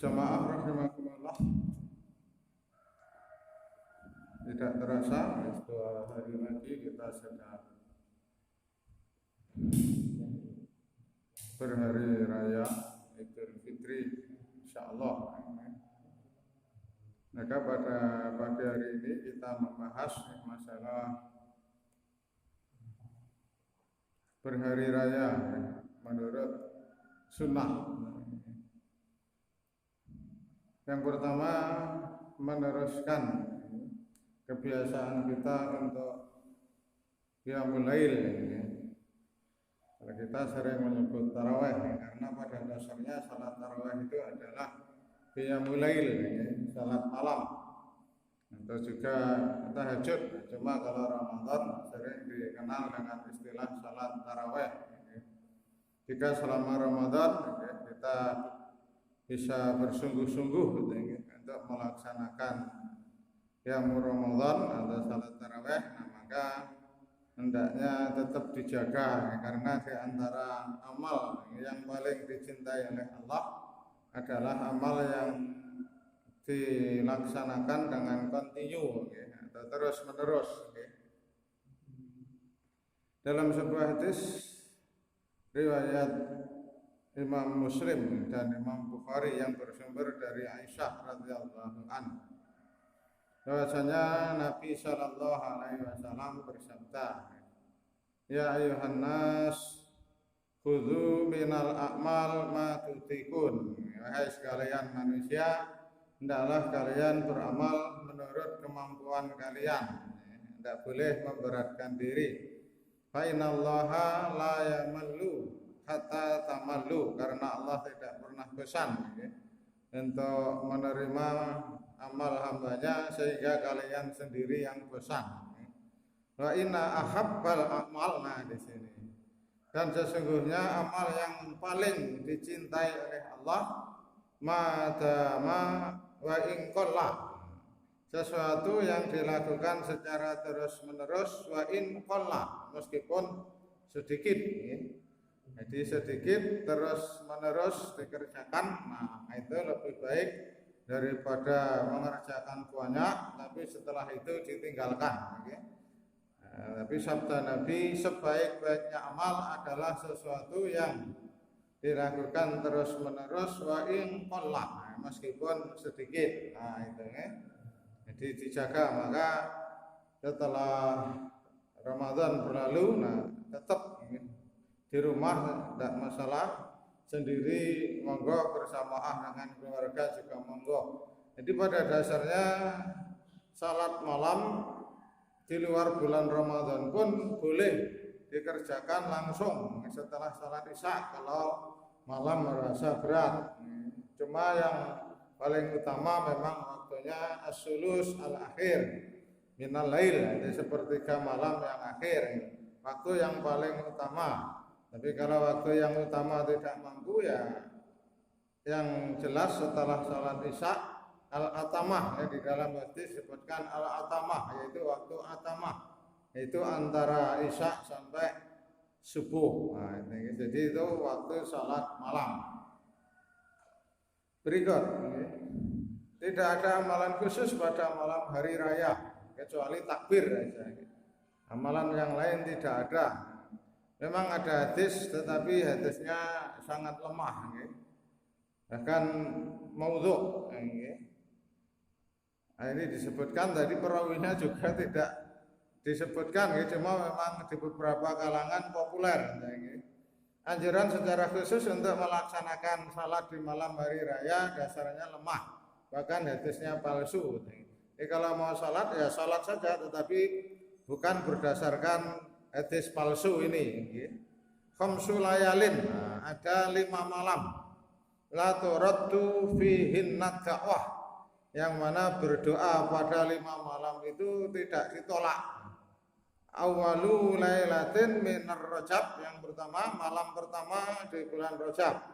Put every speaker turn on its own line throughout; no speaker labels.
Jamaah rahimakumullah, tidak terasa dua hari lagi kita sedang berhari raya Idul Fitri, insyaallah. Maka pada pagi hari ini kita membahas masalah berhari raya menurut sunnah. Yang pertama, meneruskan kebiasaan kita untuk qiyamul lail. Kalau kita sering menyebut tarawih, karena pada dasarnya salat tarawih itu adalah qiyamul lail, salat malam. Atau juga tahajud. Cuma kalau Ramadan sering dikenal dengan istilah salat tarawih. Jika selama Ramadan kita bisa bersungguh-sungguh untuk melaksanakan qiyamul Ramadan atau salat tarawih, nah maka hendaknya tetap dijaga, karena di antara amal yang paling dicintai oleh Allah adalah amal yang dilaksanakan dengan kontinu atau terus menerus. Dalam sebuah hadis riwayat Imam Muslim dan Imam Bukhari yang bersumber dari Aisyah radhiyallahu anha, bahwasanya Nabi sallallahu alaihi wasallam bersabda, "Ya ayuhan nas, khudzu minal a'mal ma tutikun." Wahai sekalian manusia, hendaklah kalian beramal menurut kemampuan kalian. Tidak boleh memberatkan diri. Fa innallaha la yamallu hatta tamallu, karena Allah tidak pernah bosan untuk menerima amal hambanya sehingga kalian sendiri yang bosan. Wa inna ahabbal a'mal, nah di sini, dan sesungguhnya amal yang paling dicintai oleh Allah madama wa inqalla, sesuatu yang dilakukan secara terus menerus, wa inqalla, meskipun sedikit. Jadi sedikit terus menerus dikerjakan, nah itu lebih baik daripada mengerjakan banyak tapi setelah itu ditinggalkan. Tapi sabda Nabi, sebaik-baiknya amal adalah sesuatu yang dilakukan terus menerus, wa in qalla, meskipun sedikit. Nah itu jadi dijaga. Maka setelah Ramadan berlalu, nah tetap di rumah tidak masalah, sendiri monggo, bersamaan dengan keluarga juga monggo. Jadi pada dasarnya salat malam di luar bulan Ramadan pun boleh dikerjakan langsung setelah salat Isya kalau malam merasa berat. Cuma yang paling utama memang waktunya as-sulus al-akhir minal lail, jadi sepertiga malam yang akhir, waktu yang paling utama. Tapi kalau waktu yang utama tidak mampu, ya yang jelas setelah salat Isya al-atamah, di dalam hadis disebutkan al-atamah, yaitu waktu atamah, itu antara Isya sampai subuh. Nah, jadi itu waktu salat malam. Berikut, tidak ada amalan khusus pada malam hari raya kecuali takbir saja. Amalan yang lain tidak ada. Memang ada hadis, tetapi hadisnya sangat lemah, bahkan maudhu'. Nah, ini disebutkan tadi, perawinya juga tidak disebutkan, cuma memang di beberapa kalangan populer. Anjuran secara khusus untuk melaksanakan salat di malam hari raya dasarnya lemah, bahkan hadisnya palsu. Jadi kalau mau salat ya salat saja, tetapi bukan berdasarkan hadis palsu ini. Khamsu layalin, nah, ada 5 malam, la turaddu fihin nad'awah, yang mana berdoa pada 5 malam itu tidak ditolak. Awalu lailatin minar Rajab, yang pertama, malam pertama di bulan Rajab.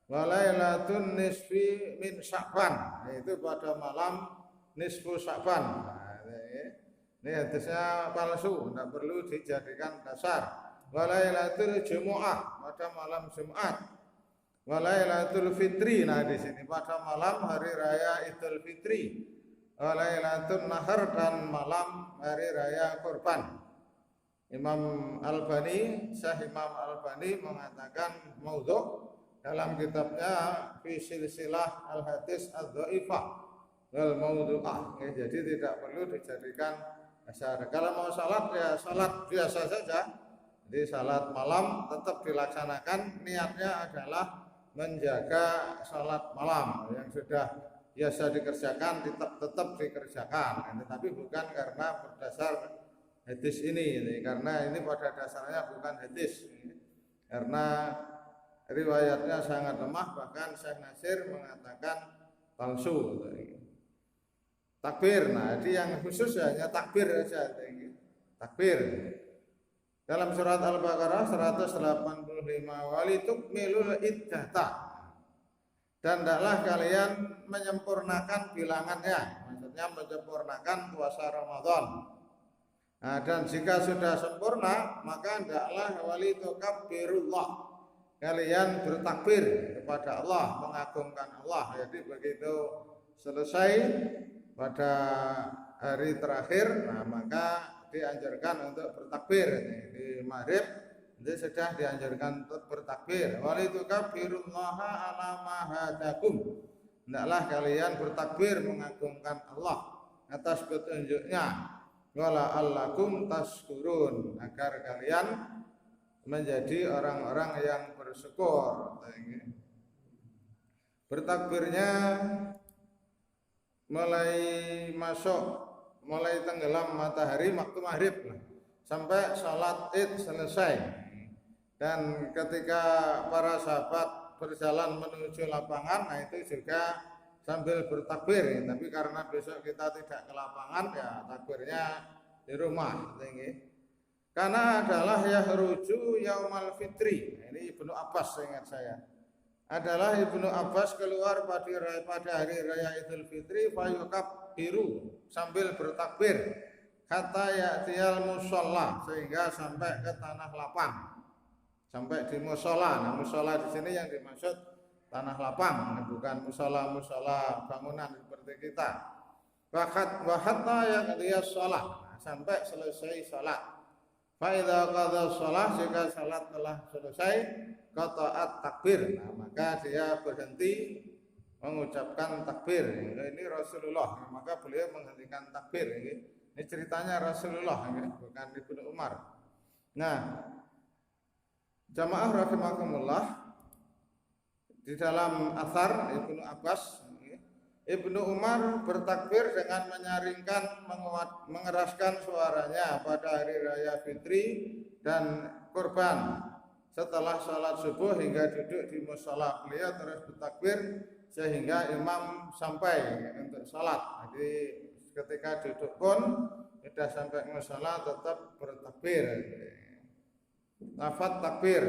Wa lailatun nisfi min Sya'ban, yaitu pada malam nisfu Sya'ban. Nah, ini hadisnya palsu, tidak perlu dijadikan dasar. Wa lailatul Jumu'ah, pada malam Jumat. Walailatul Fitri. Nah di sini pada malam hari raya Idul Fitri. Walailatul Nahar dan malam hari raya Kurban. Imam Al-Bani, Syekh Imam Al-Bani mengatakan maudhu dalam kitabnya fi silsilah al-hadis ad-dhaifah wal maudhu'ah. Jadi tidak perlu dijadikan dasar. Kalau mau salat ya salat biasa saja. Jadi salat malam tetap dilaksanakan, niatnya adalah menjaga salat malam yang sudah biasa dikerjakan tetap dikerjakan, tetapi bukan karena berdasar hadis ini, karena ini pada dasarnya bukan hadis, karena riwayatnya sangat lemah, bahkan Syekh Nasir mengatakan palsu. Takbir, nah jadi yang khusus hanya takbir saja, takbir. Dalam surat Al-Baqarah 185, walitukmilul iddata, dan hendaklah kalian menyempurnakan bilangannya, maksudnya menyempurnakan puasa Ramadan. Nah, dan jika sudah sempurna, maka hendaklah walitukabbirullah, kalian bertakbir kepada Allah, mengagungkan Allah. Jadi begitu selesai pada hari terakhir, nah maka dianjurkan untuk bertakbir. Di maghrib itu sudah dianjurkan untuk bertakbir. Walitukabbirullaha ala ma hadakum, hendaklah kalian bertakbir mengagungkan Allah atas petunjuknya. Wala allakum tashkurun, agar kalian menjadi orang-orang yang bersyukur. Bertakbirnya mulai tenggelam matahari waktu maghrib sampai sholat id selesai. Dan ketika para sahabat berjalan menuju lapangan, nah itu juga sambil bertakbir. Tapi karena besok kita tidak ke lapangan, ya takbirnya di rumah. Karena adalah yahruju yaumal fitri. Ini Ibnu Abbas, ingat saya. Adalah Ibnu Abbas keluar pada hari raya Idul Fitri fayukabbiru, sambil bertakbir, kata ya'tiyal musholla, sehingga sampai ke tanah lapang, sampai di musola. Nah musola di sini yang dimaksud tanah lapang, bukan musola bangunan seperti kita. Wahatta ya'tiyas sholah, sampai selesai sholat. Fa'idha qadha sholah, jika salat telah selesai, qata'at takbir, nah maka dia berhenti mengucapkan takbir. Ini Rasulullah, maka beliau menghentikan takbir. Ini ceritanya Rasulullah, bukan Ibnu Umar. Nah, jamaah rahimakumullah, di dalam athar Ibnu Abbas, Ibnu Umar bertakbir dengan menyaringkan, mengeraskan suaranya pada hari raya Fitri dan Kurban. Setelah sholat subuh hingga duduk di musola, beliau terus bertakbir sehingga imam sampai untuk sholat. Jadi ketika duduk pun sudah sampai musola tetap bertakbir. Lafaz takbir.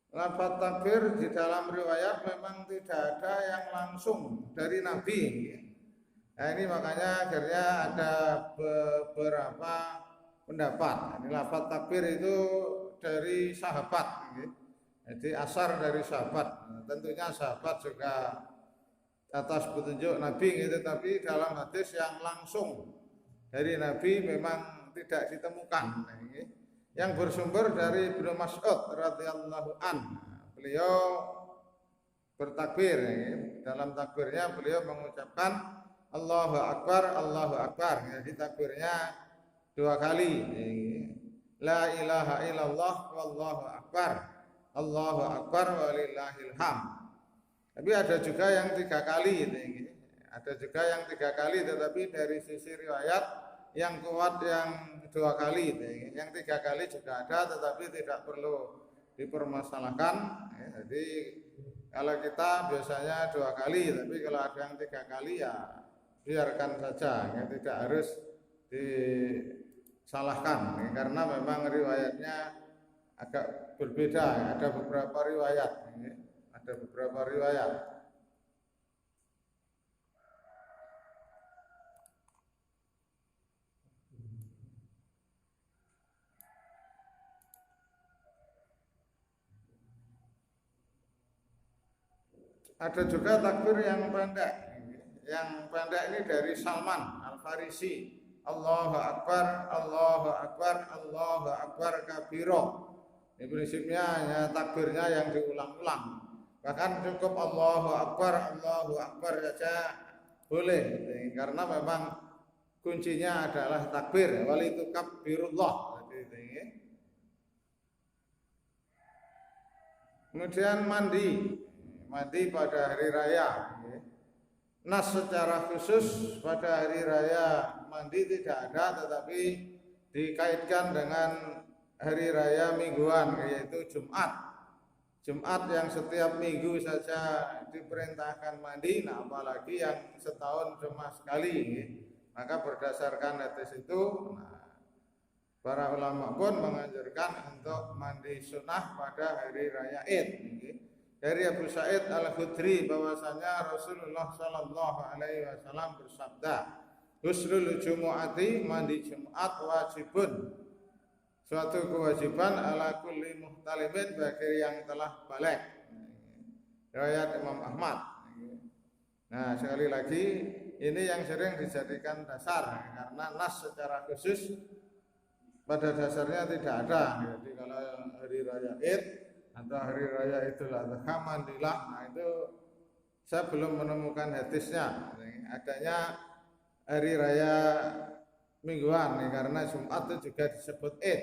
Lafaz takbir di dalam riwayat memang tidak ada yang langsung dari Nabi. Nah ini makanya akhirnya ada beberapa pendapat. Ini lafaz takbir itu dari sahabat. Jadi asar dari sahabat. Tentunya sahabat juga atas petunjuk Nabi gitu, tapi dalam hadis yang langsung dari Nabi memang tidak ditemukan. Yang bersumber dari Ibnu Mas'ud radhiyallahu an, beliau bertakbir. Dalam takbirnya beliau mengucapkan Allahu Akbar, Allahu Akbar. Jadi takbirnya 2 kali. La ilaha illallah wallahu akbar, Allahu akbar walillahil hamd. Tapi ada juga yang 3 kali. Ada juga yang 3 kali, tetapi dari sisi riwayat yang kuat yang 2 kali. Yang 3 kali juga ada, tetapi tidak perlu dipermasalahkan. Jadi kalau kita biasanya 2 kali, tapi kalau ada yang 3 kali ya biarkan saja, tidak harus disalahkan, karena memang riwayatnya agak berbeda. Ada beberapa riwayat. Ada juga takbir yang pendek. Yang pendek ini dari Salman Al-Farisi. Allahu Akbar, Allahu Akbar, Allahu Akbar kabiro. Ini prinsipnya hanya takbirnya yang diulang-ulang. Bahkan cukup Allahu Akbar saja boleh. Karena memang kuncinya adalah takbir. Walitu kabbirullah. Kemudian mandi pada hari raya. Nas secara khusus pada hari raya mandi tidak ada, tetapi dikaitkan dengan hari raya mingguan, yaitu Jumat. Jumat yang setiap minggu saja diperintahkan mandi, nah apalagi yang setahun cuma sekali. Maka berdasarkan hadis itu, para ulama pun menganjurkan untuk mandi sunnah pada hari raya Id. Dari Abu Sa'id Al-Khudri bahwasanya Rasulullah Sallallahu Alaihi Wasallam bersabda, "Ghuslul Jumu'ati, mandi Jumat wajibun, suatu kewajiban ala kulli muhtalimin bagi yang telah balik." Riwayat Imam Ahmad. Nah sekali lagi ini yang sering dijadikan dasar karena nas secara khusus pada dasarnya tidak ada. Jadi kalau hari raya Id atau hari raya Idul Adha mandilah, nah itu saya belum menemukan hadisnya. Adanya hari raya mingguan karena Jumat itu juga disebut Id.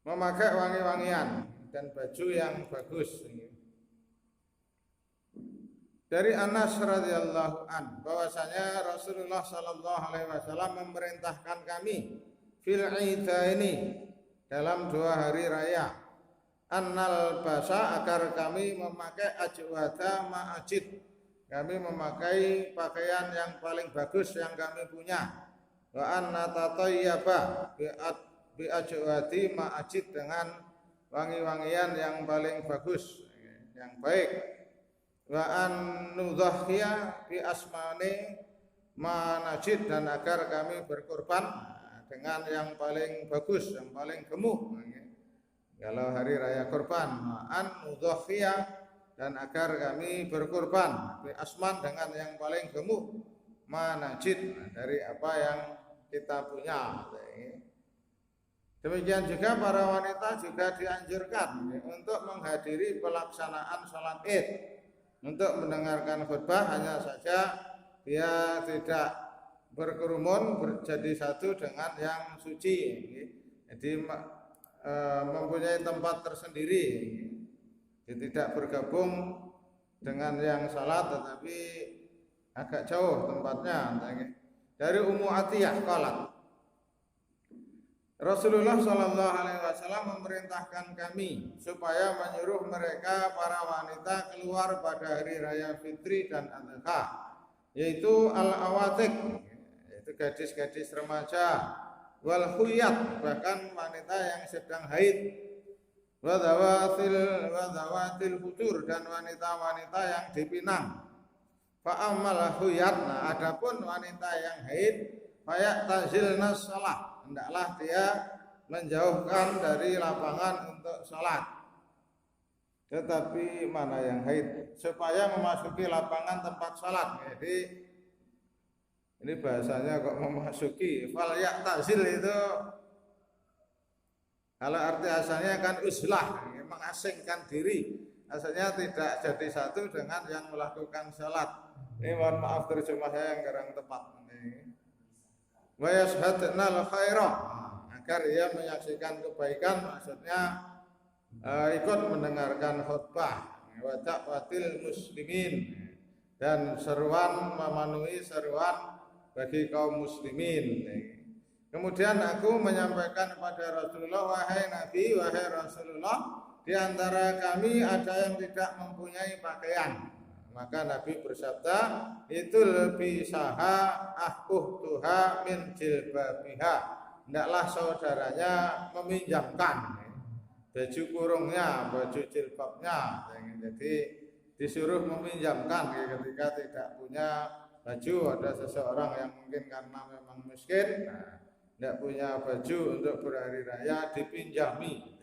Memakai wangi-wangian dan baju yang bagus. Dari Anas radhiyallahu an bahwasanya Rasulullah sallallahu alaihi wasallam memerintahkan kami fil idaini dalam 2 hari raya annal basa agar kami memakai ajwada ma'ajid, kami memakai pakaian yang paling bagus yang kami punya, wa anna tatayyaba bi ajwadi ma'ajid, dengan wangi-wangian yang paling bagus yang baik, wa an nudhhiya bi asmani manajid, dan agar kami berkorban dengan yang paling bagus, yang paling gemuk. Kalau hari raya korban, ma'an mudhafiyah, dan agar kami berkorban bi asman, dengan yang paling gemuk, manajid, dari apa yang kita punya. Demikian juga para wanita juga dianjurkan untuk menghadiri pelaksanaan sholat Id, untuk mendengarkan khutbah, hanya saja dia tidak berkerumun, jadi satu dengan yang suci. Jadi mempunyai tempat tersendiri, tidak bergabung dengan yang salat, tetapi agak jauh tempatnya. Dari Ummu Atiyah qalat, Rasulullah Shallallahu Alaihi Wasallam memerintahkan kami supaya menyuruh mereka para wanita keluar pada hari raya Fitri dan Adha, yaitu al-awatik, yaitu gadis-gadis remaja, wal khuyat, bahkan wanita yang sedang haid, wa dzawatil futur, dan wanita-wanita yang dipinang. Fa ammal khuyat, nah adapun wanita yang haid, fa tazilna shalah, hendaklah dia menjauhkan dari lapangan untuk salat. Tetapi mana yang haid, supaya memasuki lapangan tempat salat. Jadi ini bahasanya kok memasuki. Fal ya'tazil itu kalau arti asalnya kan uslah, mengasingkan diri. Asalnya tidak jadi satu dengan yang melakukan salat. Ini mohon maaf terjemah saya yang kurang tepat. Wa yashhadna al-khaira, agar ia menyaksikan kebaikan, maksudnya ikut mendengarkan khutbah, wa da'watil muslimin, dan seruan, memenuhi seruan bagi kaum muslimin. Kemudian aku menyampaikan kepada Rasulullah, wahai Nabi, wahai Rasulullah, di antara kami ada yang tidak mempunyai pakaian. Maka Nabi bersabda, itu lebih saha tuha min jilbabiha, hendaklah saudaranya meminjamkan baju kurungnya, baju jilbabnya. Jadi disuruh meminjamkan ketika tidak punya baju. Ada seseorang yang mungkin karena memang miskin, tidak punya baju untuk berhari raya, dipinjami.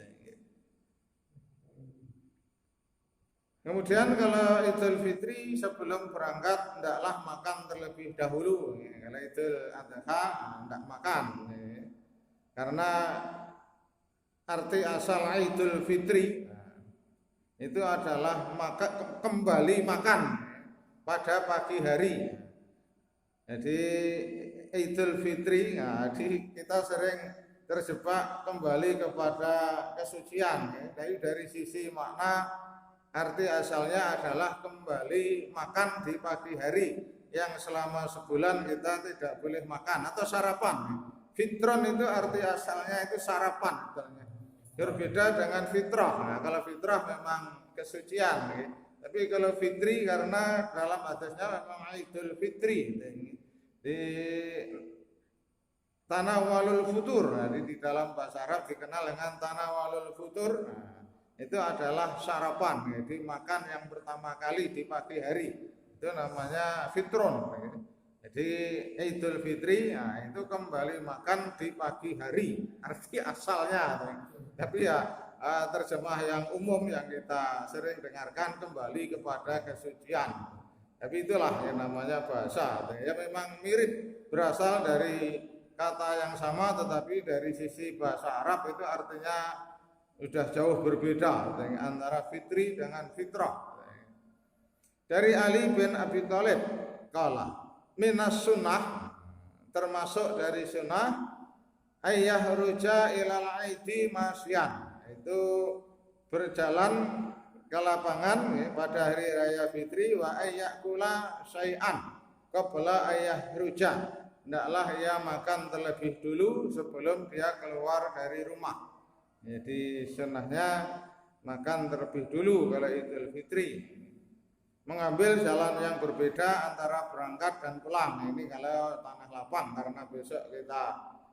Kemudian kalau Idul Fitri sebelum berangkat hendaklah makan terlebih dahulu. Kalau Idul Adha hendak makan. Karena arti asal Idul Fitri itu adalah kembali makan pada pagi hari. Jadi Idul Fitri, jadi kita sering terjebak kembali kepada kesucian. Jadi dari sisi makna, arti asalnya adalah kembali makan di pagi hari yang selama sebulan kita tidak boleh makan atau sarapan. Fitron itu arti asalnya itu sarapan. Berbeda dengan fitrah. Nah, kalau fitrah memang kesucian, tapi kalau fitri karena dalam hadisnya memang Idul Fitri di Tanawalul Futur. Jadi di dalam bahasa Arab dikenal dengan Tanawalul Futur. Nah, itu adalah sarapan, jadi makan yang pertama kali di pagi hari. Itu namanya fitron. Jadi Idul Fitri, nah, itu kembali makan di pagi hari. Arti asalnya. Tapi ya terjemah yang umum yang kita sering dengarkan kembali kepada kesucian. Tapi itulah yang namanya bahasa. Ya memang mirip, berasal dari kata yang sama, tetapi dari sisi bahasa Arab itu artinya sudah jauh berbeda antara fitri dengan fitrah. Dari Ali bin Abi Thalib kala minas sunnah, termasuk dari sunnah ayah ruja ilal aidi masyan, itu berjalan ke lapangan pada hari raya fitri, wa ayyakula syai'an qabla ayah ruja, hendaklah ia makan terlebih dulu sebelum dia keluar dari rumah. Jadi sunnahnya makan terlebih dulu kalau Idul Fitri, mengambil jalan yang berbeda antara berangkat dan pulang. Ini kalau tanah lapang, karena besok kita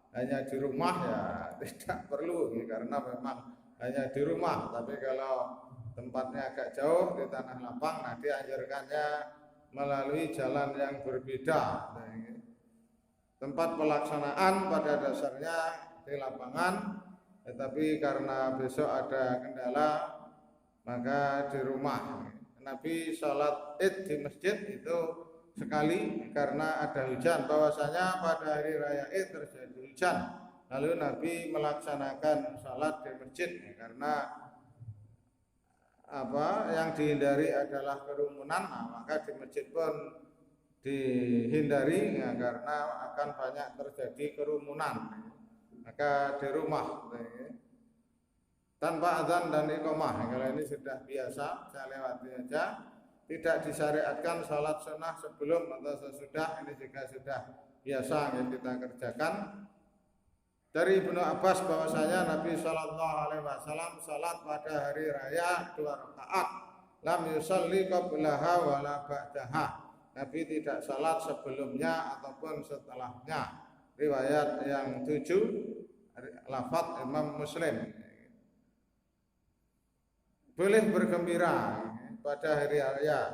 hanya di rumah ya tidak perlu, karena memang hanya di rumah. Tapi kalau tempatnya agak jauh di tanah lapang, nah dianjurkannya melalui jalan yang berbeda. Tempat pelaksanaan pada dasarnya di lapangan, tetapi karena besok ada kendala maka di rumah. Nabi sholat id di masjid itu sekali karena ada hujan, bahwasanya pada hari raya id terjadi hujan, lalu Nabi melaksanakan sholat di masjid karena yang dihindari adalah kerumunan. Nah, maka di masjid pun dihindari karena akan banyak terjadi kerumunan, maka di rumah tanpa adzan dan iqamah. Kalau ini sudah biasa, saya lewati aja. Tidak disyariatkan salat sunnah sebelum atau sesudah, ini juga sudah biasa yang kita kerjakan. Dari Ibnu Abbas bahwasanya Nabi Shallallahu Alaihi Wasallam salat pada hari raya 2 rakaat, lam yusalli qablaha wala ba'daha. Nabi tidak salat sebelumnya ataupun setelahnya. Riwayat yang 7, lafaz Imam Muslim. Boleh bergembira pada hari raya,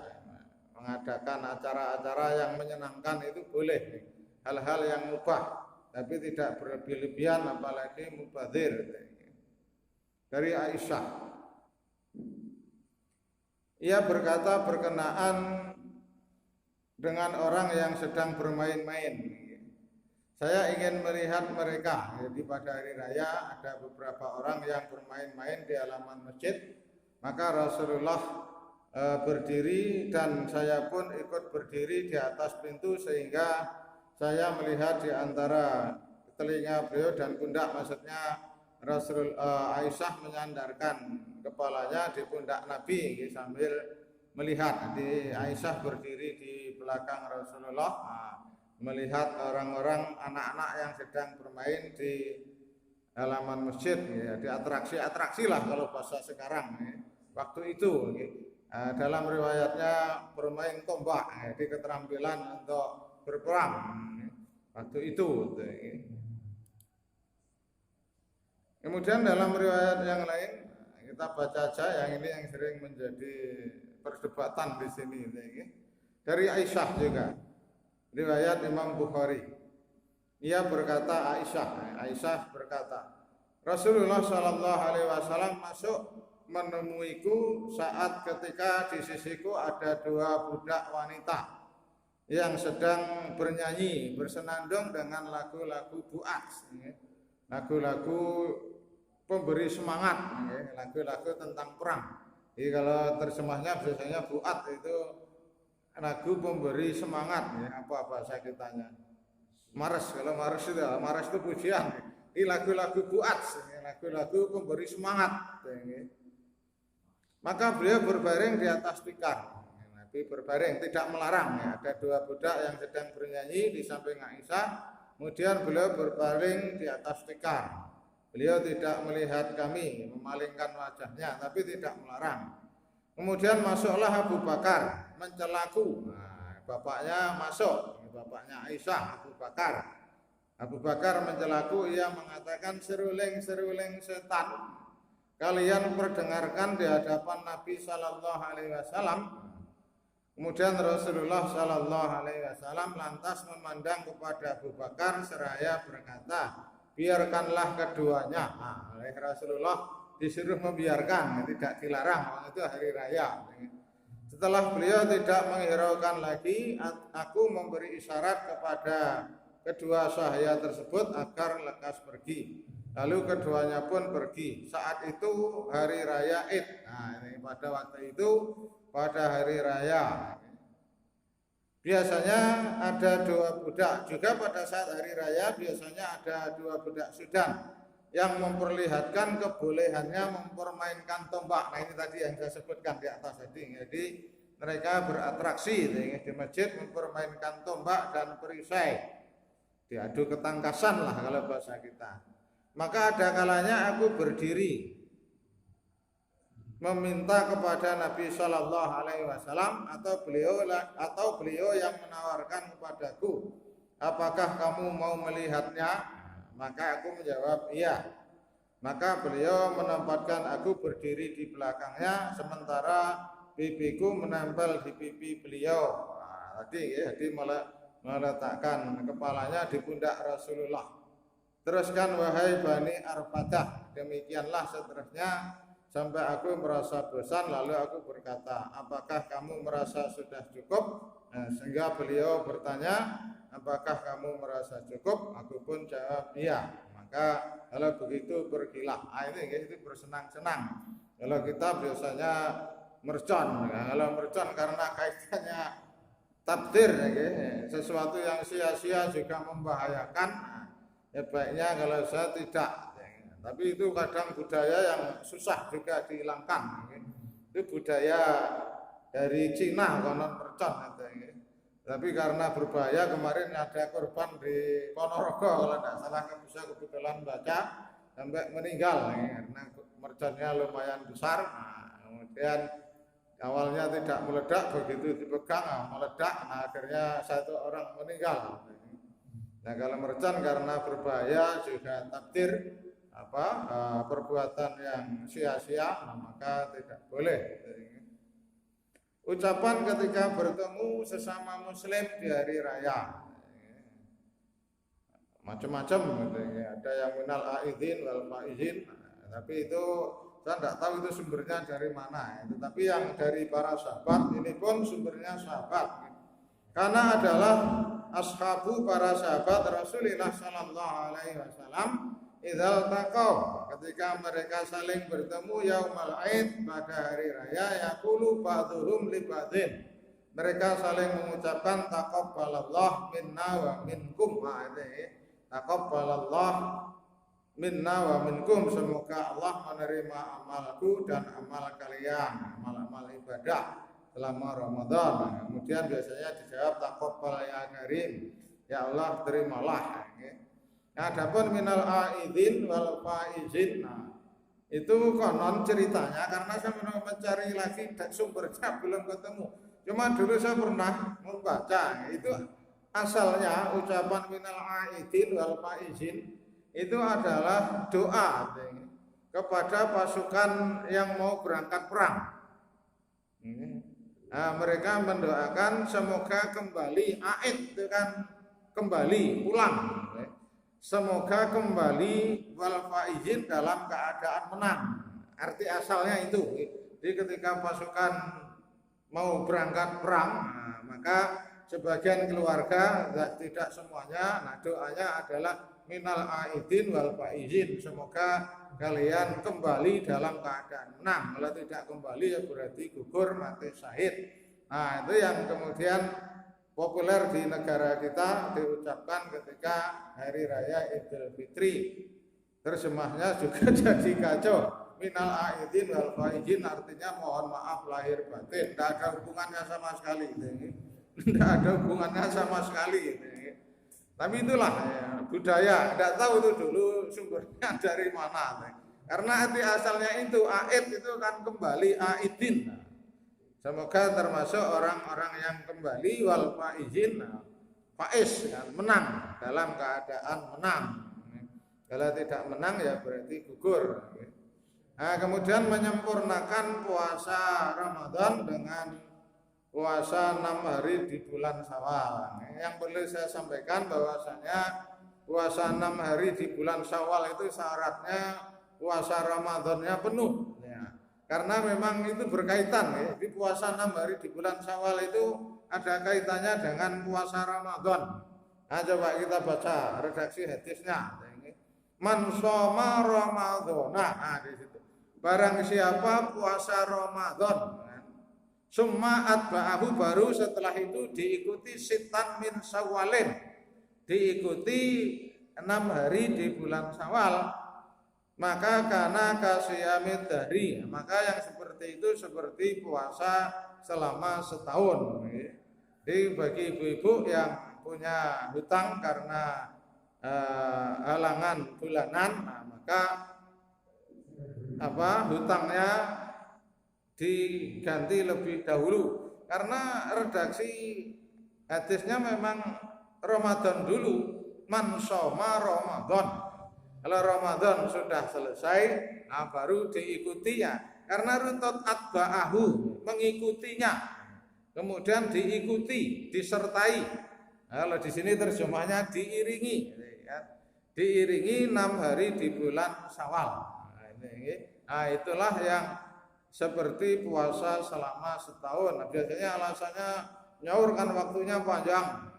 mengadakan acara-acara yang menyenangkan itu boleh, hal-hal yang mubah, tapi tidak berlebih-lebihan apalagi mubadzir. Dari Aisyah, ia berkata berkenaan dengan orang yang sedang bermain-main, saya ingin melihat mereka. Jadi pada hari raya ada beberapa orang yang bermain-main di halaman masjid. Maka Rasulullah berdiri dan saya pun ikut berdiri di atas pintu, sehingga saya melihat di antara telinga beliau dan pundak, maksudnya Aisyah menyandarkan kepalanya di pundak Nabi sambil melihat. Jadi Aisyah berdiri di belakang Rasulullah, melihat orang-orang, anak-anak yang sedang bermain di halaman masjid, di atraksi lah kalau bahasa sekarang. Waktu itu dalam riwayatnya bermain tombak, di keterampilan untuk berperang waktu itu. Kemudian dalam riwayat yang lain kita baca aja, yang ini yang sering menjadi perdebatan di sini. Dari Aisyah juga, riwayat Imam Bukhari. Ia berkata, Aisyah berkata, Rasulullah Shallallahu Alaihi Wasallam masuk menemuiku saat ketika di sisiku ada dua budak wanita yang sedang bernyanyi, bersenandung dengan lagu-lagu buat, lagu-lagu pemberi semangat, lagu-lagu tentang perang. Jadi kalau terjemahnya biasanya buat itu lagu pemberi semangat, apa bahasa kitanya? Mares, kalau mares itu pujian. Ini lagu-lagu buat, lagu-lagu pemberi semangat. Maka beliau berbaring di atas tikar. Nabi berbaring, tidak melarang. Ada dua budak yang sedang bernyanyi di samping Aisyah. Kemudian beliau berbaring di atas tikar. Beliau tidak melihat kami, memalingkan wajahnya, tapi tidak melarang. Kemudian masuklah Abu Bakar, mencelaku. Bapaknya masuk, bapaknya Aisyah, Abu Bakar. Abu Bakar mencelaku, ia mengatakan, seruling-seruling setan. Kalian perdengarkan di hadapan Nabi Sallallahu Alaihi Wasallam. Kemudian Rasulullah Sallallahu Alaihi Wasallam lantas memandang kepada Abu Bakar seraya berkata, biarkanlah keduanya. Oleh Rasulullah disuruh membiarkan, tidak dilarang, itu hari raya. Setelah beliau tidak menghiraukan lagi, aku memberi isyarat kepada kedua sahaya tersebut agar lekas pergi. Lalu keduanya pun pergi. Saat itu hari raya Id. Ini pada waktu itu pada hari raya. Biasanya ada dua budak. Juga pada saat hari raya biasanya ada dua budak Sudan yang memperlihatkan kebolehannya mempermainkan tombak. Nah ini tadi yang saya sebutkan di atas tadi. Jadi mereka beratraksi di masjid mempermainkan tombak dan perisai. Diadu ketangkasan lah kalau bahasa kita. Maka ada kalanya aku berdiri meminta kepada Nabi Shallallahu Alaihi Wasallam atau beliau yang menawarkan kepadaku, apakah kamu mau melihatnya? Maka aku menjawab iya. Maka beliau menempatkan aku berdiri di belakangnya sementara pipiku menempel di pipi beliau. Jadi meletakkan kepalanya di pundak Rasulullah. Teruskan wahai Bani Arfadah, demikianlah seterusnya sampai aku merasa bosan. Lalu aku berkata, apakah kamu merasa sudah cukup? Sehingga beliau bertanya, apakah kamu merasa cukup? Aku pun jawab iya. Maka kalau begitu pergilah. Itu bersenang-senang. Kalau kita biasanya mercon. Kalau mercon karena kaitannya takdir, sesuatu yang sia-sia juga membahayakan. Ya baiknya kalau saya tidak, tapi itu kadang budaya yang susah juga dihilangkan. Itu budaya dari Cina konon mercon. Tapi karena berbahaya kemarin ada korban di Ponorogo kalau tidak salah, saya kebetulan baca sampai meninggal karena merconnya lumayan besar. Kemudian awalnya tidak meledak, begitu dipegang meledak. Akhirnya satu orang meninggal. Nah kalau mercon karena berbahaya juga takdir perbuatan yang sia-sia, maka tidak boleh. Ucapan ketika bertemu sesama muslim di hari raya macam-macam, ada yang minal aidin wal faizin, tapi itu saya tidak tahu itu sumbernya dari mana. Tetapi yang dari para sahabat ini pun sumbernya sahabat, karena adalah ashabu para sahabat Rasulullah Sallallahu Alaihi Wasallam. Idzal taqaw, ketika mereka saling bertemu yaumal aid pada hari raya, yaqulu ba'dhum li ba'dhin, mereka saling mengucapkan taqabbalallah minna wa minkum. Taqabbalallah minna wa minkum, semoga Allah menerima amalku dan amal kalian, amal-amal ibadah selama Ramadan. Kemudian biasanya dijawab taqabbal ya karim, ya Allah terimalah. Adapun minal aidin wal faizin, itu konon ceritanya karena saya mencari lagi sumbernya belum ketemu. Cuma dulu saya pernah membaca, itu asalnya ucapan minal aidin wal faizin itu adalah doa kepada pasukan yang mau berangkat perang. Nah, mereka mendoakan semoga kembali, aid itu kan kembali, pulang. Semoga kembali wal faizin dalam keadaan menang. arti asalnya itu. Jadi ketika pasukan mau berangkat perang, nah, maka sebagian keluarga, tidak semuanya, nah doanya adalah minal aidin wal faizin, semoga kalian kembali dalam keadaan menang. Kalau tidak kembali ya berarti gugur, mati syahid. Nah itu yang kemudian populer di negara kita diucapkan ketika hari raya Idul Fitri. Terjemahnya juga jadi kacau. Minal aidin wal faizin artinya mohon maaf lahir batin. Tidak ada hubungannya sama sekali. Tidak ada hubungannya sama sekali. Tapi itulah ya, budaya. Tidak tahu itu dulu sumbernya dari mana. Karena arti asalnya itu aid itu kan kembali, aidin. Semoga termasuk orang-orang yang kembali wal faizin, faiz kan, menang dalam keadaan menang. Kalau tidak menang ya berarti gugur. Nah, kemudian menyempurnakan puasa Ramadan dengan puasa 6 hari di bulan Syawal. Yang perlu saya sampaikan bahwasanya puasa 6 hari di bulan Syawal itu syaratnya puasa Ramadannya penuh. Ya. Karena memang itu berkaitan ya. Di puasa 6 hari di bulan Syawal itu ada kaitannya dengan puasa Ramadan. Nah, coba kita baca redaksi hadisnya. Man shoma Ramadan. Nah, di situ. Barang siapa puasa Ramadan, summa atba'ahu, baru setelah itu diikuti sitan min Syawalin, diikuti 6 hari di bulan Syawal, maka karena kasiyamid dari, maka yang seperti itu seperti puasa selama setahun. Jadi bagi ibu-ibu yang punya hutang karena halangan bulanan, nah, maka hutangnya diganti lebih dahulu, karena redaksi hadisnya memang Ramadan dulu, man shoma Ramadan. Kalau Ramadan sudah selesai, nah baru diikutinya, karena runtut atba'ahu, mengikutinya, kemudian diikuti, disertai. Nah, kalau di sini terjemahnya diiringi, diiringi 6 hari di bulan Syawal. Nah, itulah yang seperti puasa selama setahun. Nah, biasanya alasannya nyaur kan waktunya panjang,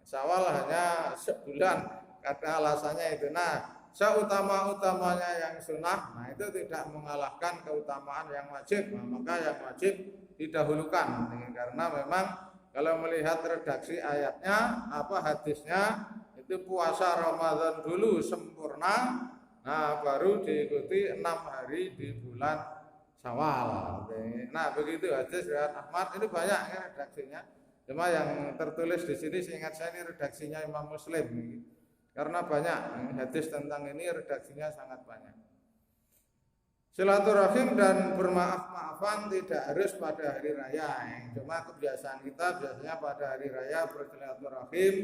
Syawal hanya sebulan, karena alasannya itu. Nah, seutama-utamanya yang sunnah, nah itu tidak mengalahkan keutamaan yang wajib. Nah, maka yang wajib didahulukan, karena memang kalau melihat redaksi ayatnya, hadisnya itu puasa Ramadan dulu sempurna, nah baru diikuti 6 hari di bulan Syawal. Nah begitu hadis riwayat Ahmad, ini banyak ya redaksinya. Cuma yang tertulis di sini seingat saya ini redaksinya Imam Muslim. Karena banyak hadis tentang ini, redaksinya sangat banyak. Silaturahim dan bermaaf-maafan tidak harus pada hari raya. Cuma kebiasaan kita biasanya pada hari raya bersilaturahim,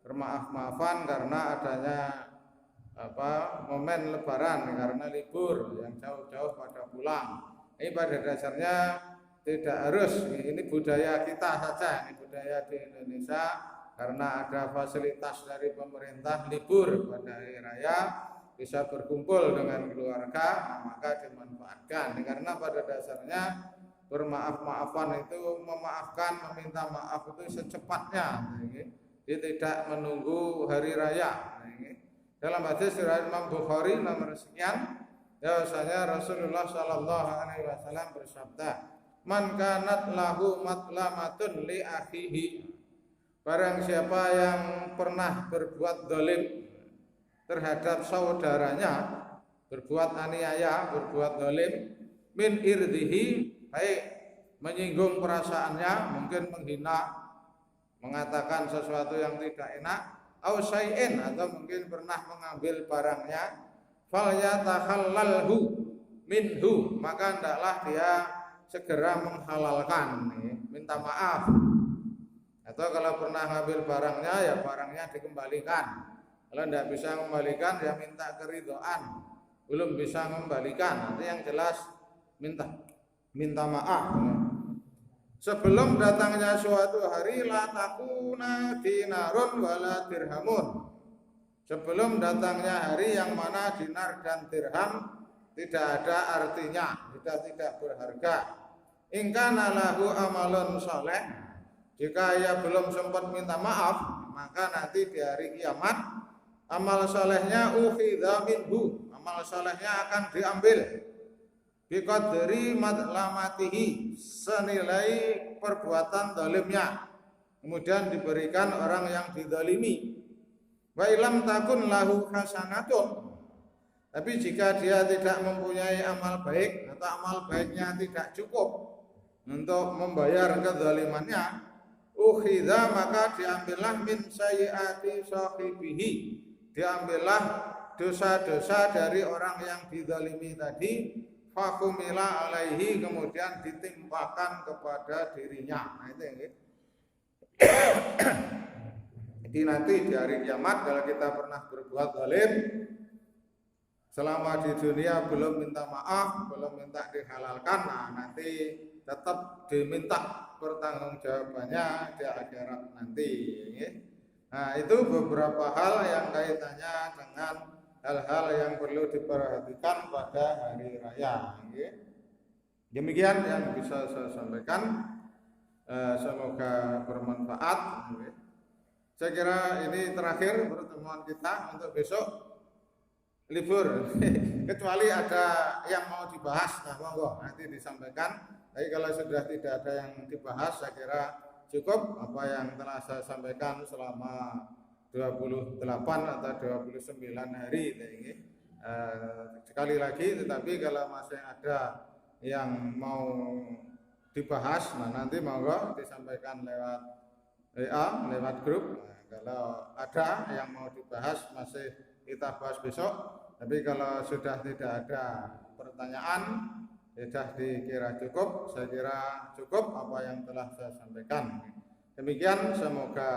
bermaaf-maafan karena adanya momen lebaran, karena libur yang jauh-jauh pada pulang. Ini pada dasarnya tidak harus, ini budaya kita saja, ini budaya di Indonesia, karena ada fasilitas dari pemerintah libur pada hari raya bisa berkumpul dengan keluarga, nah maka dimanfaatkan. Karena pada dasarnya bermaaf-maafan itu memaafkan, meminta maaf itu secepatnya, jadi tidak menunggu hari raya. Dalam hadis riwayat Imam Bukhari nomor sekian, bahwasanya Rasulullah Shallallahu Alaihi Wasallam bersabda, man kanat lahu matlamatun li akhihi, barang siapa yang pernah berbuat dolim terhadap saudaranya, berbuat aniaya, berbuat dolim, min irdihi, baik menyinggung perasaannya, mungkin menghina, mengatakan sesuatu yang tidak enak, au syai'in, atau mungkin pernah mengambil barangnya, fal yatahallalhu minhu, maka hendaklah dia segera menghalalkan, minta maaf. Atau kalau pernah ngambil barangnya, ya barangnya dikembalikan. Kalau tidak bisa mengembalikan, ya minta keridhaan. Belum bisa mengembalikan, nanti yang jelas minta maaf. Sebelum datangnya suatu hari, la takuna dinarun wala dirhamun. Sebelum datangnya hari yang mana dinar dan dirham tidak ada artinya, sudah tidak berharga. In kana lahu amalun soleh, jika ia belum sempat minta maaf, maka nanti di hari kiamat amal solehnya ukhidha minhu, amal solehnya akan diambil biqadri madlamatihi, senilai perbuatan zalimnya, kemudian diberikan orang yang dizalimi. Wa ilam takun lahu hasanatun, tapi jika dia tidak mempunyai amal baik atau amal baiknya tidak cukup untuk membayar kezalimannya, ukhidha, maka diambillah min sayyiati sahibihi, diambillah dosa-dosa dari orang yang dizalimi tadi, fakumila alaihi, kemudian ditimpakan kepada dirinya. Nah, itu yang jadi nanti di hari kiamat kalau kita pernah berbuat zalim, selama di dunia belum minta maaf, belum minta dihalalkan, nah nanti tetap diminta pertanggungjawabannya di akhirat nanti. Nah, itu beberapa hal yang kaitannya dengan hal-hal yang perlu diperhatikan pada hari raya. Demikian yang bisa saya sampaikan. Semoga bermanfaat. Saya kira ini terakhir pertemuan kita untuk besok libur. Kecuali ada yang mau dibahas, nah monggo nanti disampaikan. Tapi kalau sudah tidak ada yang dibahas, saya kira cukup apa yang telah saya sampaikan selama 28 atau 29 hari ini. Sekali lagi, tetapi kalau masih ada yang mau dibahas, nah nanti monggo disampaikan lewat WA, lewat grup. Nah, kalau ada yang mau dibahas masih kita bahas besok. Tapi kalau sudah tidak ada pertanyaan, sudah dikira cukup, saya kira cukup apa yang telah saya sampaikan. Demikian, semoga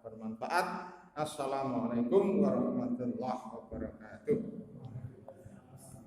bermanfaat. Assalamualaikum warahmatullahi wabarakatuh.